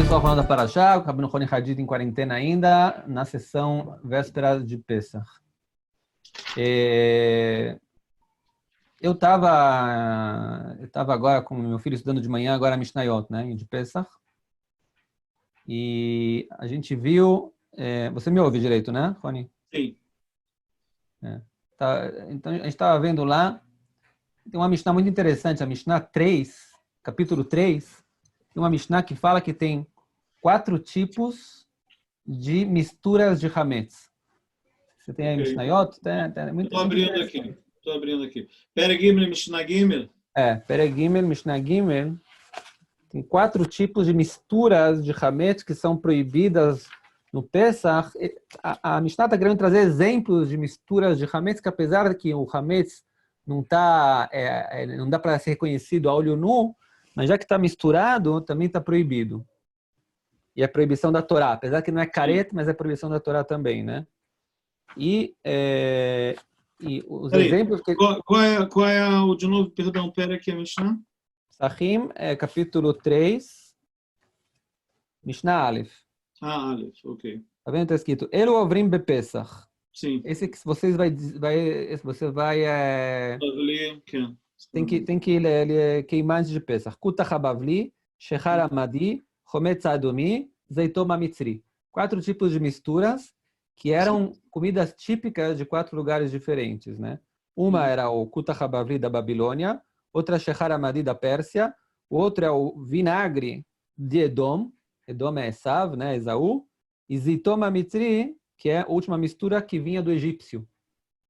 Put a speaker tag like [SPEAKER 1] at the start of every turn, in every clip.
[SPEAKER 1] pessoal falando da Parashá, o Rabino Roni Hadid em quarentena ainda, na sessão véspera de Pesach. Eu estava agora com meu filho estudando de manhã, agora Mishnayot, né, de Pesach. E a gente viu... você me ouve direito, né, Roni?
[SPEAKER 2] Sim.
[SPEAKER 1] Então, a gente estava vendo lá, tem uma Mishnah muito interessante, a Mishnah 3, capítulo 3, tem uma Mishnah que fala que tem 4 tipos de misturas de hametz. Você tem aí Mishnayot? Muito interessante.
[SPEAKER 2] Estou abrindo aqui. Pere Gimel, Mishnah Gimel.
[SPEAKER 1] Pere Gimel, Mishnah Gimel. Tem 4 tipos de misturas de hametz que são proibidas no Pesach. A Mishnah está querendo trazer exemplos de misturas de hametz, que apesar de que o hametz não dá para ser reconhecido a olho nu, mas já que está misturado, também está proibido. E é proibição da Torá, apesar que não é careta, mas é proibição da Torá também, né? E os exemplos que...
[SPEAKER 2] Qual é o, de novo, perdão, pera aqui, a Mishnah?
[SPEAKER 1] Sahim, capítulo 3, Mishnah Aleph.
[SPEAKER 2] Aleph, ok.
[SPEAKER 1] Tá vendo? Está escrito, Elo Ovrim Bepesach.
[SPEAKER 2] Sim.
[SPEAKER 1] Esse que você vai tem que queimar antes de Pesach. Kuta Habavli, Shechar Amadi, Chometz Adomi, Zeitom Mitzri. 4 tipos de misturas que eram comidas típicas de 4 lugares diferentes, né? Uma era o Kuta Habavli da Babilônia, outra Shechar Amadi da Pérsia, o outro é o vinagre de Edom, Edom é Esav, né, Esaú, e Zeitom Mitzri, que é a última mistura que vinha do egípcio.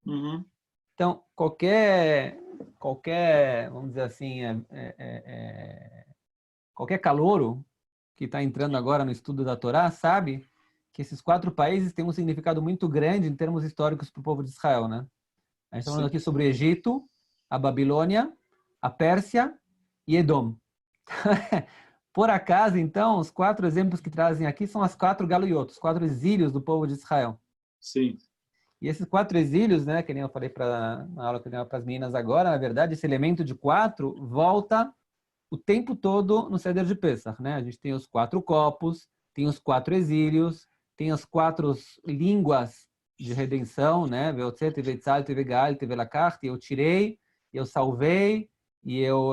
[SPEAKER 2] Uhum.
[SPEAKER 1] Então, qualquer, vamos dizer assim, qualquer calouro que está entrando agora no estudo da Torá sabe que esses 4 países têm um significado muito grande em termos históricos para o povo de Israel, né? A gente está falando aqui sobre o Egito, a Babilônia, a Pérsia e Edom. Por acaso, então, os 4 exemplos que trazem aqui são as 4 galuiot, os 4 exílios do povo de Israel.
[SPEAKER 2] Sim.
[SPEAKER 1] E esses 4 exílios, né, que nem eu falei na aula que eu dei para as meninas agora, na verdade, esse elemento de 4 volta o tempo todo no Seder de Pesach, né? A gente tem os 4 copos, tem os 4 exílios, tem as 4 línguas de redenção, né? Veotzet, Veitzalt, Vegal, Velakart, eu tirei, eu salvei, e eu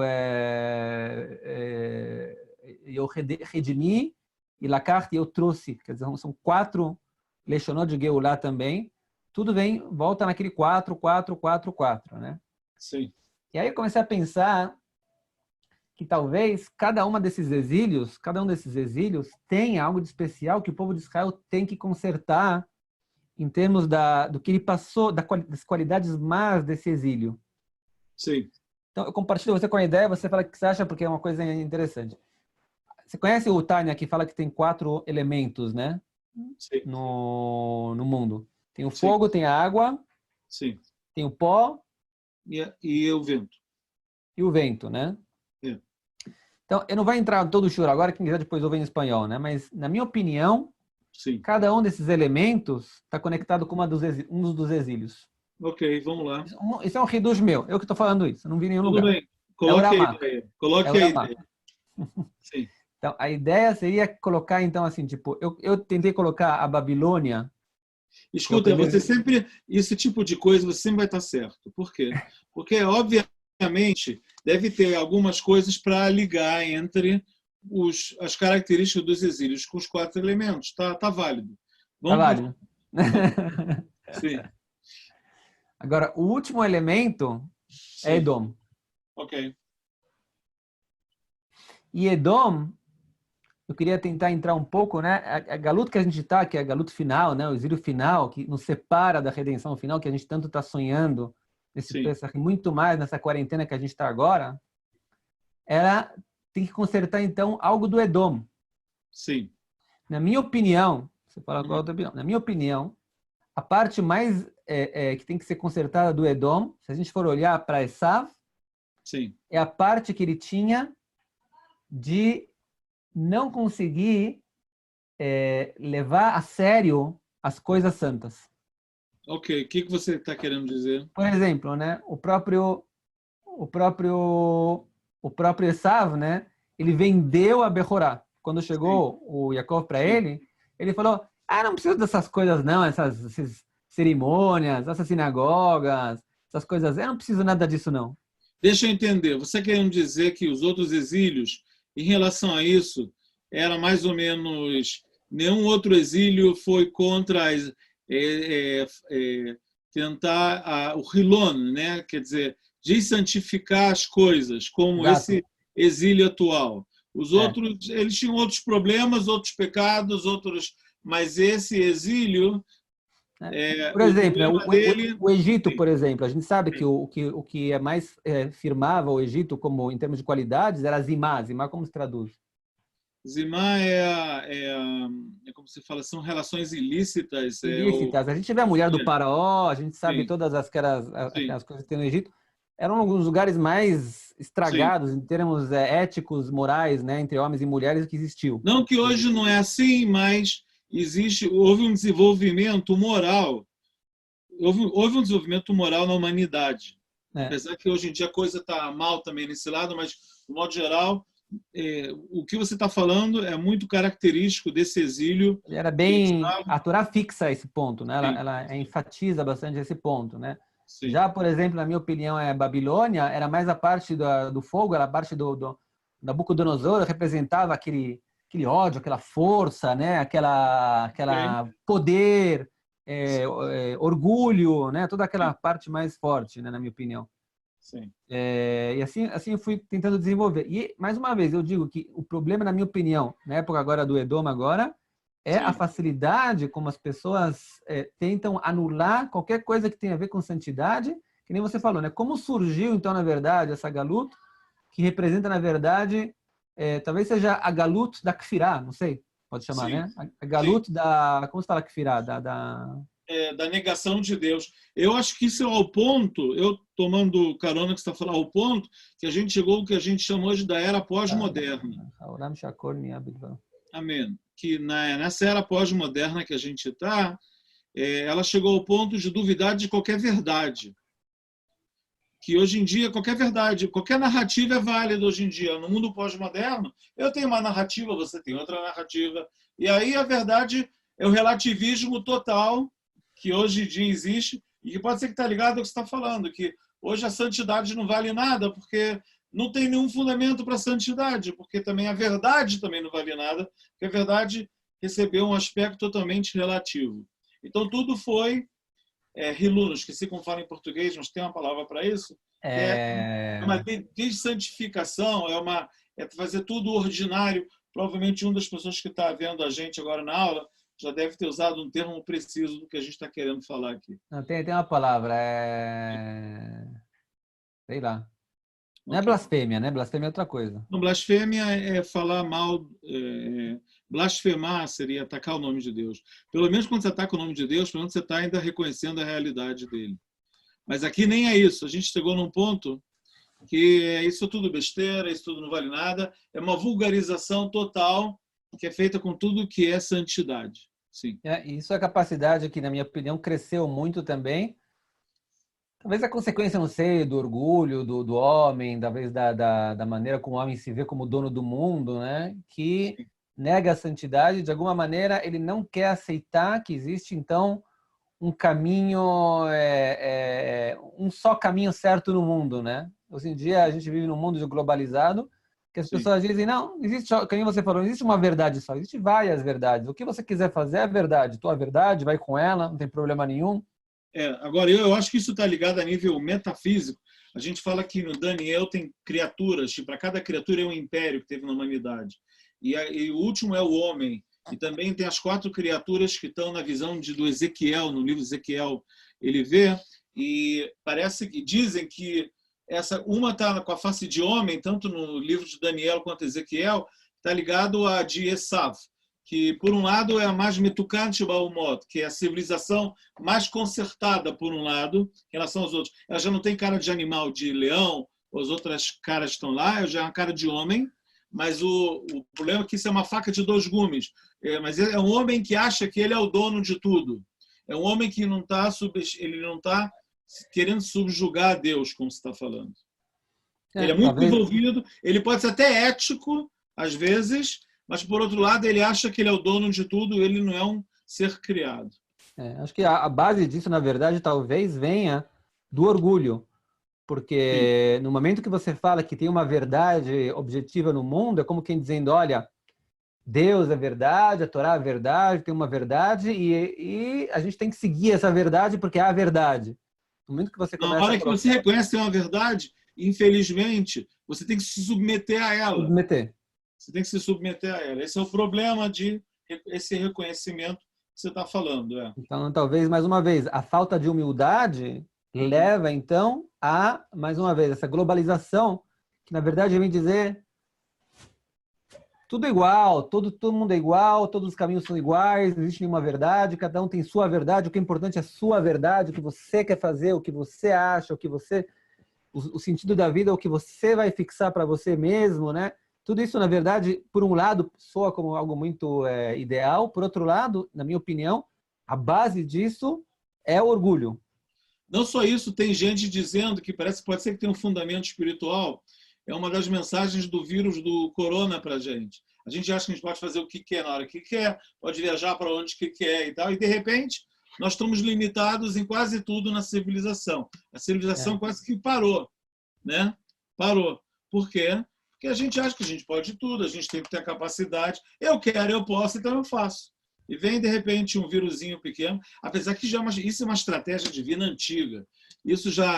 [SPEAKER 1] redimi, e Lakart eu trouxe. Quer dizer, são 4 Leshonot de Geulah também. Tudo volta naquele 4, 4, 4, 4, né?
[SPEAKER 2] Sim.
[SPEAKER 1] E aí eu comecei a pensar que talvez cada um desses exílios tenha algo de especial que o povo de Israel tem que consertar em termos do que ele passou, das qualidades más desse exílio.
[SPEAKER 2] Sim.
[SPEAKER 1] Então, eu compartilho você com a ideia, você fala o que você acha, porque é uma coisa interessante. Você conhece o Tânia, que fala que tem 4 elementos, né?
[SPEAKER 2] Sim.
[SPEAKER 1] No mundo. Tem o fogo, tem a água,
[SPEAKER 2] sim.
[SPEAKER 1] Tem o pó
[SPEAKER 2] e o vento.
[SPEAKER 1] E o vento, né?
[SPEAKER 2] É.
[SPEAKER 1] Então, eu não vou entrar todo o choro agora, quem quiser depois ouvir em espanhol, né? Mas, na minha opinião,
[SPEAKER 2] sim.
[SPEAKER 1] cada um desses elementos está conectado com um dos exílios.
[SPEAKER 2] Ok, vamos lá.
[SPEAKER 1] Isso é um reduz meu, eu que estou falando isso, eu não vi em nenhum lugar.
[SPEAKER 2] Tudo bem, coloque a ideia. Coloque a ideia.
[SPEAKER 1] Sim. Então, a ideia seria colocar, então, assim, tipo, eu tentei colocar a Babilônia...
[SPEAKER 2] Escuta, você sempre, esse tipo de coisa, você sempre vai estar certo. Por quê? Porque, obviamente, deve ter algumas coisas para ligar entre as características dos exílios com os 4 elementos. Tá válido.
[SPEAKER 1] Tá válido.
[SPEAKER 2] Sim.
[SPEAKER 1] Agora, o último elemento é Edom.
[SPEAKER 2] Ok.
[SPEAKER 1] E Edom, eu queria tentar entrar um pouco, né? A galuta que a gente está, que é a galuta final, né? O exílio final, que nos separa da redenção final, que a gente tanto está sonhando nesse Pesach, muito mais nessa quarentena que a gente está agora, ela tem que consertar, então, algo do Edom.
[SPEAKER 2] Sim.
[SPEAKER 1] Na minha opinião, você fala qual é a tua opinião? Na minha opinião, a parte mais que tem que ser consertada do Edom, se a gente for olhar para Esav, é a parte que ele tinha de não conseguir levar a sério as coisas santas.
[SPEAKER 2] Ok, o que você está querendo dizer?
[SPEAKER 1] Por exemplo, né, o próprio Esav, né, ele vendeu a Behorá. quando chegou o Yaakov para ele, ele falou, não preciso dessas coisas não, essas cerimônias, essas sinagogas, essas coisas, eu não preciso nada disso não.
[SPEAKER 2] Deixa eu entender, você querendo dizer que os outros exílios, em relação a isso, era mais ou menos, nenhum outro exílio foi contra tentar o Hilon, né? Quer dizer, de santificar as coisas, como
[SPEAKER 1] Exato.
[SPEAKER 2] esse exílio atual. Os
[SPEAKER 1] É.
[SPEAKER 2] outros, eles tinham outros problemas, outros pecados, mas esse exílio,
[SPEAKER 1] Por
[SPEAKER 2] o
[SPEAKER 1] exemplo, né,
[SPEAKER 2] problema dele...
[SPEAKER 1] o Egito,
[SPEAKER 2] Sim,
[SPEAKER 1] por exemplo, a gente sabe que
[SPEAKER 2] sim.
[SPEAKER 1] o que é mais firmava o Egito como em termos de qualidades era Zimá. Zimá como se traduz?
[SPEAKER 2] Zimá como se fala, são relações ilícitas.
[SPEAKER 1] Ilícitas. A gente vê a mulher do faraó, a gente sabe
[SPEAKER 2] Sim,
[SPEAKER 1] todas
[SPEAKER 2] sim,
[SPEAKER 1] aquelas coisas que tem no Egito. Eram alguns lugares mais
[SPEAKER 2] sim.
[SPEAKER 1] estragados em termos éticos, morais, né, entre homens e mulheres que existiu.
[SPEAKER 2] Não que hoje não é assim, mas houve um desenvolvimento moral, houve um desenvolvimento moral na humanidade.
[SPEAKER 1] É.
[SPEAKER 2] Apesar que hoje em dia a coisa está mal também nesse lado, mas, de modo geral, o que você está falando é muito característico desse exílio
[SPEAKER 1] Era
[SPEAKER 2] que
[SPEAKER 1] bem...
[SPEAKER 2] estava...
[SPEAKER 1] A Torá fixa esse ponto, né?
[SPEAKER 2] Sim,
[SPEAKER 1] Ela
[SPEAKER 2] sim,
[SPEAKER 1] enfatiza bastante esse ponto, né?
[SPEAKER 2] sim.
[SPEAKER 1] Já, por exemplo, na minha opinião, Babilônia era mais a parte do fogo, era a parte do Nabucodonosor, representava aquele ódio, aquela força, né?
[SPEAKER 2] Ok.
[SPEAKER 1] Aquela poder, orgulho, né? Toda aquela
[SPEAKER 2] Sim,
[SPEAKER 1] parte mais forte, né? Na minha opinião.
[SPEAKER 2] sim,
[SPEAKER 1] E assim eu fui tentando desenvolver. E, mais uma vez, eu digo que o problema, na minha opinião, na época agora do Edom agora, é a
[SPEAKER 2] sim.
[SPEAKER 1] facilidade como as pessoas tentam anular qualquer coisa que tenha a ver com santidade, que nem você falou, né? Como surgiu, então, na verdade, essa galut, que representa, na verdade, talvez seja a galut da Kfirá, não sei, pode chamar,
[SPEAKER 2] Sim,
[SPEAKER 1] né? A
[SPEAKER 2] sim.
[SPEAKER 1] galut da... Como se fala Kfirá?
[SPEAKER 2] Da negação de Deus. Eu acho que isso é ao ponto, eu tomando carona que você está falando, ao ponto que a gente chegou ao que a gente chama hoje da era pós-moderna.
[SPEAKER 1] Olam Shakor Miabidva.
[SPEAKER 2] Amém. Que nessa era pós-moderna que a gente está, ela chegou ao ponto de duvidar de qualquer verdade. Que hoje em dia, qualquer verdade, qualquer narrativa é válida hoje em dia. No mundo pós-moderno, eu tenho uma narrativa, você tem outra narrativa. E aí a verdade é o relativismo total que hoje em dia existe e que pode ser que está ligado ao que você está falando, que hoje a santidade não vale nada porque não tem nenhum fundamento para a santidade, porque também a verdade também não vale nada, porque a verdade recebeu um aspecto totalmente relativo. Então tudo foi hilunos, que se como fala em português, mas tem uma palavra para isso, que é uma dessantificação, é fazer tudo ordinário. Provavelmente uma das pessoas que está vendo a gente agora na aula já deve ter usado um termo preciso do que a gente está querendo falar aqui.
[SPEAKER 1] Não, tem uma palavra, sei lá. Não é
[SPEAKER 2] Ok.
[SPEAKER 1] blasfêmia, né? Blasfêmia é outra coisa.
[SPEAKER 2] Então, blasfêmia é falar mal, blasfemar seria atacar o nome de Deus. Pelo menos quando você ataca o nome de Deus, pelo menos você está ainda reconhecendo a realidade dele. Mas aqui nem é isso. A gente chegou num ponto que isso é tudo besteira, isso tudo não vale nada. É uma vulgarização total que é feita com tudo que é santidade. Sim.
[SPEAKER 1] Isso é a capacidade que, na minha opinião, cresceu muito também. Talvez a consequência, não sei, do orgulho do homem, talvez da maneira como o homem se vê como dono do mundo, né? Que
[SPEAKER 2] Sim.
[SPEAKER 1] nega a santidade, de alguma maneira ele não quer aceitar que existe, então, um caminho, um só caminho certo no mundo, né? Hoje em dia a gente vive num mundo globalizado que as
[SPEAKER 2] Sim.
[SPEAKER 1] pessoas dizem, não, existe só, como você falou, não existe uma verdade só, existe várias verdades. O que você quiser fazer é verdade. Tua verdade, vai com ela, não tem problema nenhum.
[SPEAKER 2] Agora, eu acho que isso está ligado a nível metafísico. A gente fala que no Daniel tem criaturas, para cada criatura é um império que teve na humanidade. E o último é o homem. E também tem as 4 criaturas que estão na visão do Ezequiel, no livro de Ezequiel, ele vê, e parece que dizem que uma está com a face de homem, tanto no livro de Daniel quanto Ezequiel, está ligado a de Esav, que por um lado é a mais metucante Baumot, que é a civilização mais consertada por um lado, em relação aos outros. Ela já não tem cara de animal, de leão, as outras caras estão lá, ela já é uma cara de homem, mas o problema é que isso é uma faca de 2 gumes. Mas é um homem que acha que ele é o dono de tudo. É um homem que não está querendo subjugar a Deus, como você está falando. Ele é muito
[SPEAKER 1] Talvez
[SPEAKER 2] envolvido, ele pode ser até ético, às vezes, mas, por outro lado, ele acha que ele é o dono de tudo, ele não é um ser criado.
[SPEAKER 1] Acho que a base disso, na verdade, talvez venha do orgulho.
[SPEAKER 2] Sim.
[SPEAKER 1] Porque no momento que você fala que tem uma verdade objetiva no mundo, é como quem dizendo, olha, Deus é verdade, a Torá é verdade, tem uma verdade e a gente tem que seguir essa verdade porque é a verdade. No momento que você
[SPEAKER 2] Na
[SPEAKER 1] começa a
[SPEAKER 2] hora que você
[SPEAKER 1] colocar,
[SPEAKER 2] reconhece uma verdade, infelizmente, você tem que se submeter a ela.
[SPEAKER 1] submeter.
[SPEAKER 2] Você tem que se submeter a ela. Esse é o problema de esse reconhecimento que você está falando.
[SPEAKER 1] Então, talvez, mais uma vez, a falta de humildade leva, então, a, mais uma vez, essa globalização, que na verdade vem dizer tudo igual, todo mundo é igual, todos os caminhos são iguais, não existe nenhuma verdade, cada um tem sua verdade, o que é importante é a sua verdade, o que você quer fazer, o que você acha, o sentido da vida, o que você vai fixar para você mesmo, né? Tudo isso, na verdade, por um lado, soa como algo muito ideal, por outro lado, na minha opinião, a base disso é o orgulho.
[SPEAKER 2] Não só isso, tem gente dizendo que parece que pode ser que tenha um fundamento espiritual. É uma das mensagens do vírus do corona para a gente. A gente acha que a gente pode fazer o que quer na hora que quer, pode viajar para onde que quer e tal, e de repente nós estamos limitados em quase tudo na civilização. A civilização quase que parou, né? Parou. Por quê? Porque a gente acha que a gente pode tudo, a gente tem que ter a capacidade. Eu quero, eu posso, então eu faço. E vem, de repente, um vírusinho pequeno, apesar que isso é uma estratégia divina antiga.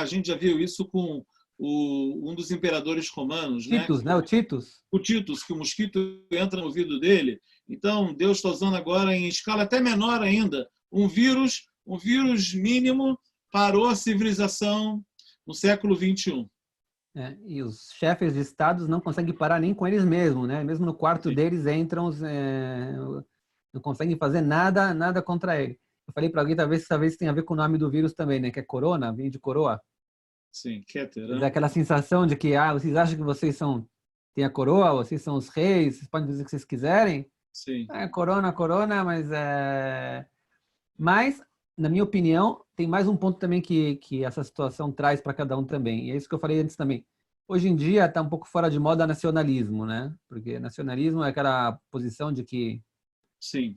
[SPEAKER 2] A gente já viu isso com um dos imperadores romanos, né?
[SPEAKER 1] Titus, né? O Titus.
[SPEAKER 2] O Titus, que o mosquito entra no ouvido dele. Então, Deus está usando agora, em escala até menor ainda, um vírus mínimo parou a civilização no século XXI.
[SPEAKER 1] E os chefes de estados não conseguem parar nem com eles mesmos, né? Mesmo no quarto
[SPEAKER 2] Sim.
[SPEAKER 1] deles entram, não conseguem fazer nada contra ele. Eu falei para alguém, talvez tenha a ver com o nome do vírus também, né? Que é corona, vem de coroa.
[SPEAKER 2] Sim, Keter,
[SPEAKER 1] Dá
[SPEAKER 2] né?
[SPEAKER 1] aquela sensação de que, vocês acham que vocês têm a coroa, vocês são os reis, vocês podem dizer o que vocês quiserem.
[SPEAKER 2] Sim.
[SPEAKER 1] Corona, Mas, na minha opinião, tem mais um ponto também que essa situação traz para cada um também. E é isso que eu falei antes também. Hoje em dia está um pouco fora de moda nacionalismo, né? Porque nacionalismo é aquela posição de que
[SPEAKER 2] Sim.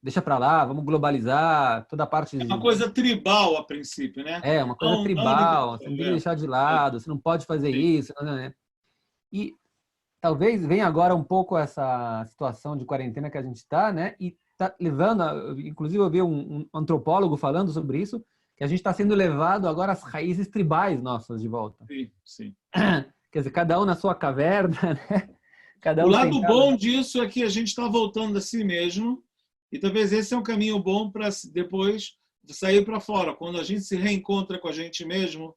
[SPEAKER 1] deixa para lá, vamos globalizar toda a parte.
[SPEAKER 2] É uma coisa tribal a princípio, né?
[SPEAKER 1] É uma coisa tribal, você não tem que deixar de lado, você não pode fazer
[SPEAKER 2] Sim.
[SPEAKER 1] isso, né? E talvez venha agora um pouco essa situação de quarentena que a gente está, né? E está levando, inclusive eu vi um antropólogo falando sobre isso, que a gente está sendo levado agora às raízes tribais nossas de volta.
[SPEAKER 2] Sim, sim.
[SPEAKER 1] Quer dizer, cada um na sua caverna, né? Cada
[SPEAKER 2] O
[SPEAKER 1] um
[SPEAKER 2] lado
[SPEAKER 1] sentado.
[SPEAKER 2] bom disso é que a gente está voltando a si mesmo e talvez esse é um caminho bom para depois sair para fora. Quando a gente se reencontra com a gente mesmo,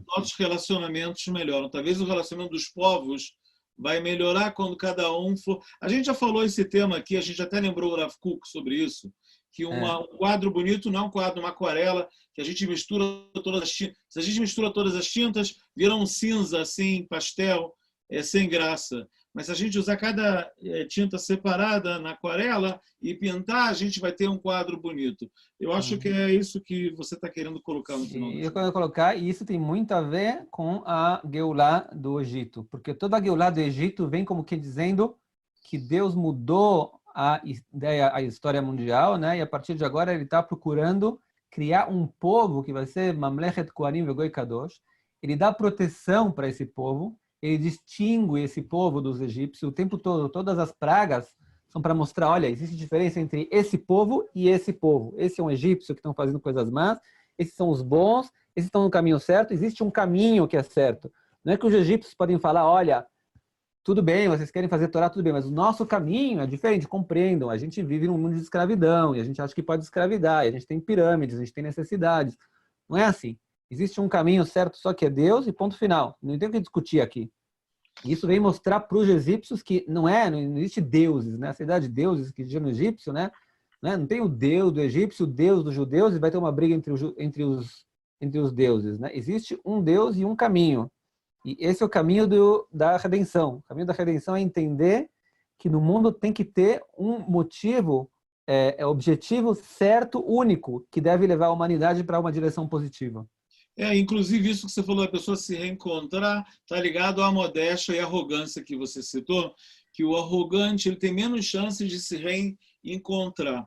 [SPEAKER 2] nossos relacionamentos melhoram. Talvez o relacionamento dos povos vai melhorar quando cada um for... A gente já falou esse tema aqui, a gente até lembrou o Rav Kuk sobre isso, que um quadro bonito não é um quadro, uma aquarela, que a gente mistura todas as tintas. Se a gente mistura todas as tintas, vira um cinza assim, pastel, sem graça. Mas se a gente usar cada tinta separada na aquarela e pintar, a gente vai ter um quadro bonito. Eu acho que é isso que você está querendo colocar no final.
[SPEAKER 1] Eu quero colocar, e isso tem muito a ver com a Geulah do Egito, porque toda a Geulah do Egito vem como que dizendo que Deus mudou a ideia, a história mundial, né? E a partir de agora ele está procurando criar um povo que vai ser Mamlechet Kohanim Vegoi Kadosh. Ele dá proteção para esse povo, ele distingue esse povo dos egípcios o tempo todo. Todas as pragas são para mostrar, olha, existe diferença entre esse povo e esse povo. Esse é um egípcio que estão fazendo coisas más, esses são os bons, esses estão no caminho certo, existe um caminho que é certo. Não é que os egípcios podem falar, olha, tudo bem, vocês querem fazer Torá, tudo bem, mas o nosso caminho é diferente, compreendam. A gente vive num mundo de escravidão, e a gente acha que pode escravidar, e a gente tem pirâmides, a gente tem necessidades. Não é assim. Existe um caminho certo, só que é Deus, e ponto final. Não tem o que discutir aqui. Isso vem mostrar para os egípcios que não existe deuses, né? A cidade de deuses que existia no egípcio, né? Não tem o Deus do egípcio, o Deus dos judeus, e vai ter uma briga entre os deuses, né? Existe um Deus e um caminho. E esse é o caminho da redenção. O caminho da redenção é entender que no mundo tem que ter um motivo, objetivo certo, único, que deve levar a humanidade para uma direção positiva.
[SPEAKER 2] Inclusive isso que você falou, a pessoa se reencontrar, está ligado à modéstia e arrogância que você citou, que o arrogante ele tem menos chances de se reencontrar.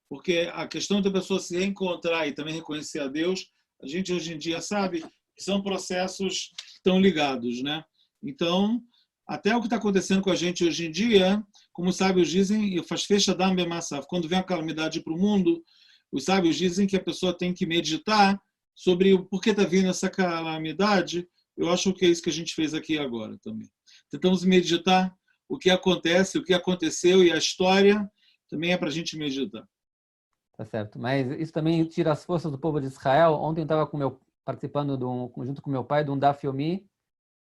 [SPEAKER 2] Porque a questão da pessoa se reencontrar e também reconhecer a Deus, a gente hoje em dia sabe que são processos que estão ligados, né? Então, até o que está acontecendo com a gente hoje em dia, como os sábios dizem, faz fecha da ambemassaf. Quando vem a calamidade para o mundo, os sábios dizem que a pessoa tem que meditar sobre o porquê está vindo essa calamidade. Eu acho que é isso que a gente fez aqui agora também. Tentamos meditar o que acontece, o que aconteceu e a história também é para a gente meditar.
[SPEAKER 1] Tá certo. Mas isso também tira as forças do povo de Israel. Ontem eu estava participando junto com meu pai de um Daf Yomi.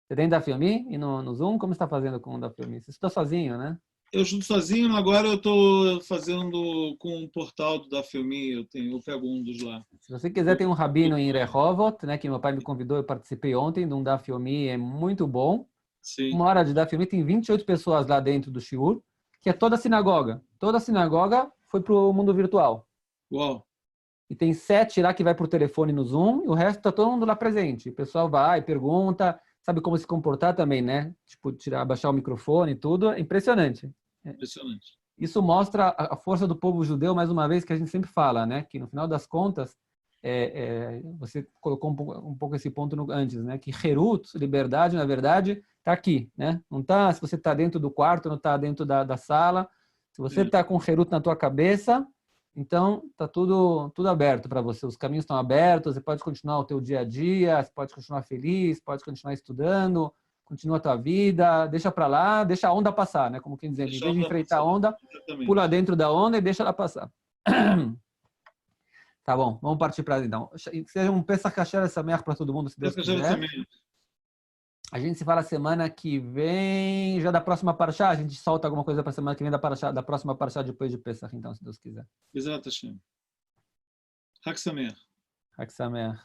[SPEAKER 1] Você tem Daf Yomi? E no Zoom? Como você está fazendo com o Daf Yomi? Você está sozinho, né?
[SPEAKER 2] Eu estudo sozinho, agora eu estou fazendo com um portal do Daf Yomi, eu pego um dos lá.
[SPEAKER 1] Se você quiser, tem um rabino em Rehovot, né, que meu pai me convidou, eu participei ontem de um Daf Yomi, é muito bom.
[SPEAKER 2] Sim.
[SPEAKER 1] 1 hora de Daf Yomi, tem 28 pessoas lá dentro do shiur, que é toda a sinagoga. Toda a sinagoga foi para o mundo virtual.
[SPEAKER 2] Uau.
[SPEAKER 1] E tem 7 lá que vai por telefone no Zoom, e o resto está todo mundo lá presente. O pessoal vai, pergunta, sabe como se comportar também, né? Tipo, baixar o microfone e tudo. É impressionante.
[SPEAKER 2] Impressionante.
[SPEAKER 1] Isso mostra a força do povo judeu, mais uma vez, que a gente sempre fala, né? Que no final das contas, você colocou um pouco esse ponto antes, né? Que Herut, liberdade, na verdade, está aqui, né? Não tá, se você está dentro do quarto, não está dentro da sala. Se você está com Herut na tua cabeça, então está tudo aberto para você. Os caminhos estão abertos, você pode continuar o teu dia a dia, você pode continuar feliz, pode continuar estudando, continua a tua vida, deixa para lá, deixa a onda passar, né? Como quem diz, em vez de enfrentar a onda, pula dentro da onda e deixa ela passar. Tá bom, vamos partir para então. Seja um Pesach Kasher Sameach para todo mundo, se Deus quiser. A gente se fala semana que vem, já da próxima parashá, a gente solta alguma coisa para semana que vem da próxima parashá depois de Pesach, então, se Deus quiser.
[SPEAKER 2] Exato, Hashem. Hag Sameach.
[SPEAKER 1] Hag Sameach.